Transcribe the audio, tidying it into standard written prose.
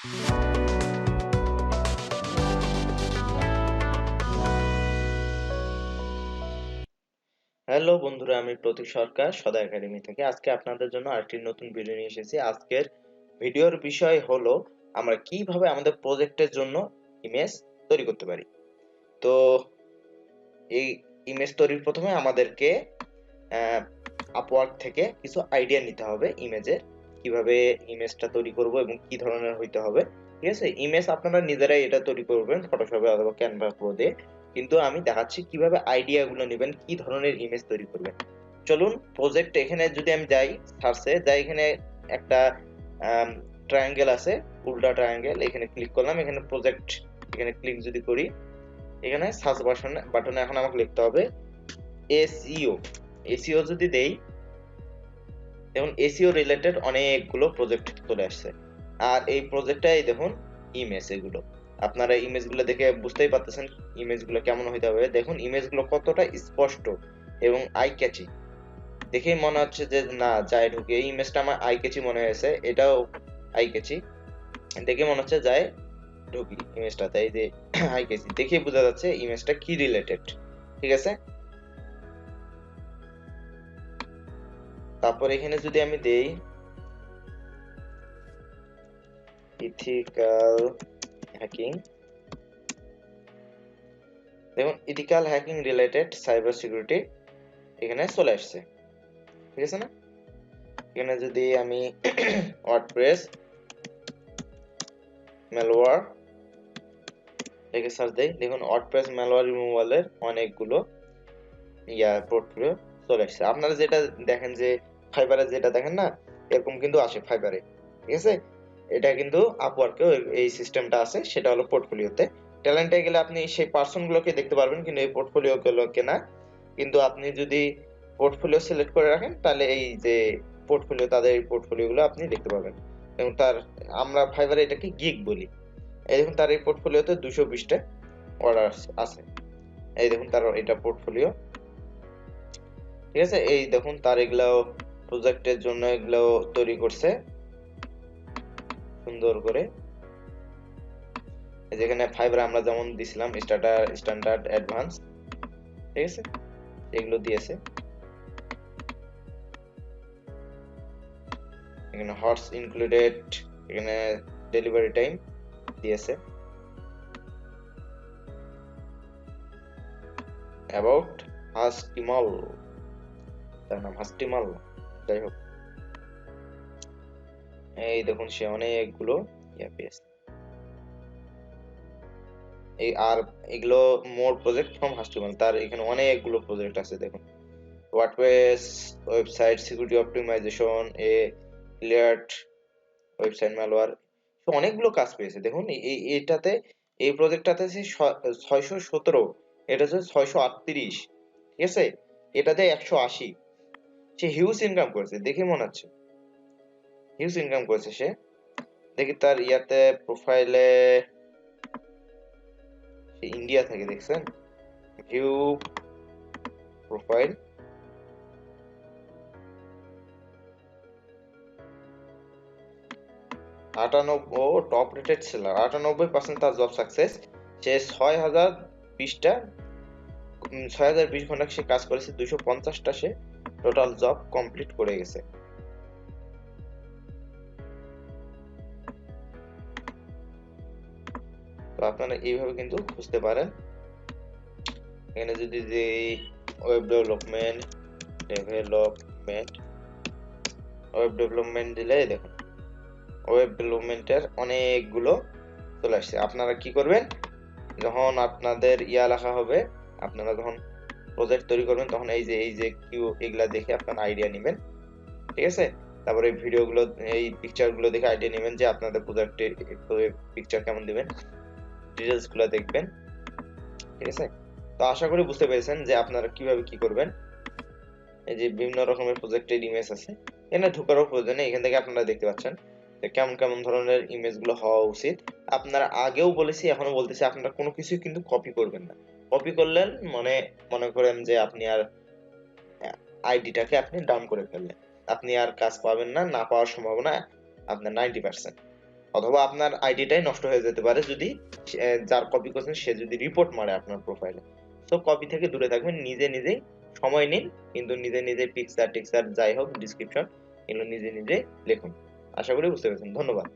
Hello বন্ধুরা, আমি প্রতীক সরকার সদয় একাডেমি থেকে আজকে আপনাদের জন্য আরেকটি নতুন ভিডিও নিয়ে এসেছি। আজকের ভিডিওর বিষয় হলো আমরা কিভাবে আমাদের প্রজেক্টের জন্য ইমেজ তৈরি করতে পারি। তো এই ইমেজ তৈরির প্রথমে আমাদেরকে আপওয়ার্ক থেকে কিছু আইডিয়া নিতে হবে ইমেজের, কিভাবে ইমেজটা তৈরি করব এবং কি ধরনের হইতে হবে। ঠিক আছে, ইমেজ আপনারা নিজেরাই এটা তৈরি করবেন ফটোশপে অথবা ক্যানভা প্রো দিয়ে, কিন্তু আমি দেখাচ্ছি কিভাবে আইডিয়াগুলো নেবেন, কি ধরনের ইমেজ তৈরি করবেন। চলুন প্রজেক্ট, এখানে যদি আমি যাই সার্চে যাই, এখানে একটা ট্রায়াঙ্গেল আছে, উল্টা ট্রায়াঙ্গেল, এখানে ক্লিক করলাম, এখানে প্রজেক্ট, এখানে ক্লিক যদি করি, এখানে সার্চ বাটনে এখন আমাকে লিখতে হবে এসইও। এসইও যদি দেই, দেখুন এসইও রিলেটেড অনেকগুলো প্রজেক্ট চলে আসছে। আর এই প্রজেক্টটাই দেখুন ইমেজ, এগুলো আপনারা ইমেজগুলো দেখে বুঝতেই পারতেছেন ইমেজগুলো কেমন হইতে হবে। দেখুন ইমেজগুলো কতটা স্পষ্ট এবং আই ক্যাচি, দেখেই মনে হচ্ছে যে না যায় ঢুকে, এই ইমেজটা আমার আই ক্যাচি মনে হয়েছে, এটাও আই ক্যাচি, দেখে মনে হচ্ছে যায় ঢুকি ইমেজটাতে। এই যে আই ক্যাচি দেখেই বোঝা যাচ্ছে ইমেজটা কি রিলেটেড। ঠিক আছে, তারপর এখানে যদি আমি দেই ইথিক্যাল হ্যাকিং, দেখুন ethical hacking related cyber security এখানে চলে আসছে। ঠিক আছে না, এখানে যদি আমি ওয়ার্ডপ্রেস ম্যালওয়্যার লিখে সার্চ দেই, দেখুন ওয়ার্ডপ্রেস ম্যালওয়্যার রিমুভালের অনেকগুলো পোর্টফোলিও চলে আসছে। আপনারা যেটা দেখেন যে ফাইবারে যেটা দেখেন না, এরকম কিন্তু আসে ফাইবারে। ঠিক আছে, এটা কিন্তু আপওয়ার্কেও এই সিস্টেমটা আছে, সেটা হলো পোর্টফোলিওতে। ট্যালেন্টে গেলে আপনি সেই পার্সনগুলোকে দেখতে পারবেন, কিন্তু এই পোর্টফোলিওগুলোকে না। কিন্তু আপনি যদি পোর্টফোলিও সিলেক্ট করে রাখেন, তাহলে এই যে পোর্টফোলিও, তাদের এই পোর্টফোলিওগুলো আপনি দেখতে পাবেন। এবং তার, আমরা ফাইবারে এটাকে গিগ বলি। এই দেখুন তার এই পোর্টফোলিওতে 220টা অর্ডার আছে। এই দেখুন তার এটা পোর্টফোলিও। ঠিক আছে, এই দেখুন তার এগুলাও প্রজেক্টের জন্য এগুলাও তৈরি করছে সুন্দর করে। যেখানে ফাইবার আমরা যেমন দিছিলাম স্ট্যান্ডার্ড অ্যাডভান্স, ঠিক আছে, এগুলো দিয়েছে। এখানে হর্স ইনক্লুডেড, এখানে ডেলিভারি টাইম দিয়েছে, অ্যাবাউট হাস্টিমাল, তার নাম হাস্টিমাল, যাই হোক। এই দেখুন সে অনেকগুলো পেয়েছে। এই আর এগুলো মোর প্রজেক্ট ফ্রম হাস্টিমাল, তার এখানে অনেকগুলো প্রজেক্ট আছে। দেখুন WordPress website security optimisation, cleared website malware, অনেকগুলো কাজ পেয়েছে। দেখুন এইটাতে, এই প্রজেক্টটাতে 617, এটা হচ্ছে 638, ঠিক আছে, এটাতে 180। সে হিউজ ইনকাম করেছে, দেখে মনে হচ্ছে হিউজ ইনকাম করেছে সে। দেখি তার ইয়াতে প্রোফাইলে সে ইন্ডিয়া থেকে, দেখছেন view profile, 98 top rated seller, 98% তার জব সাকসেস। সে 6020টা 6020 ঘন্টা সে কাজ করেছে, 250টা সে টোটাল জব কমপ্লিট করে গেছে। তো আপনারা এইভাবে কিন্তু খুঁজতে পারেন। এখানে যদি যে ওয়েব ডেভেলপমেন্ট দিলে দেখুন ওয়েব ডেভেলপমেন্টের অনেকগুলো চলে আসছে। আপনারা কি করবেন, যখন আপনাদের লেখা হবে, আপনারা যখন প্রজেক্ট তৈরি করবেন, তখন এই যে কিউ এগুলা দেখে আপনারা আইডিয়া নেবেন। ঠিক আছে, তারপরে এই ভিডিওগুলো, এই পিকচারগুলো দেখে আইডিয়া নেবেন যে আপনাদের প্রজেক্টে পিকচার কেমন দিবেন, ডিটেইলস গুলো দেখবেন। ঠিক আছে, তো আশা করি বুঝতে পেরেছেন যে আপনারা কিভাবে কি করবেন। এই যে বিভিন্ন রকমের প্রজেক্টের ইমেজ আছে, এখানে ঢোকারও প্রয়োজন নেই, এখান থেকে আপনারা দেখতে পাচ্ছেন যে কেমন কেমন ধরনের ইমেজ গুলো হওয়া উচিত। আপনারা আগেও বলেছি, এখনো বলতেছি, আপনারা কোনো কিছু কিন্তু কপি করবেন না। কপি করলেন মনে করেন যে আপনি আর আইডিটাকে ডাউন করে ফেললেন, আপনি আর কাজ পাবেন না, না পাওয়ার সম্ভাবনা আপনার 90%। অথবা আপনার আইডিটাই নষ্ট হয়ে যেতে পারে যদি যার কপি করছেন সে যদি রিপোর্ট মারে আপনার প্রোফাইলে। তো কপি থেকে দূরে থাকবেন, নিজে নিজেই সময় নিন, কিন্তু নিজে নিজে পিকচার টিকচার যাই হোক, ডিসক্রিপশন এগুলো নিজে নিজে লিখুন। আশা করি বুঝতে পেরেছেন। ধন্যবাদ।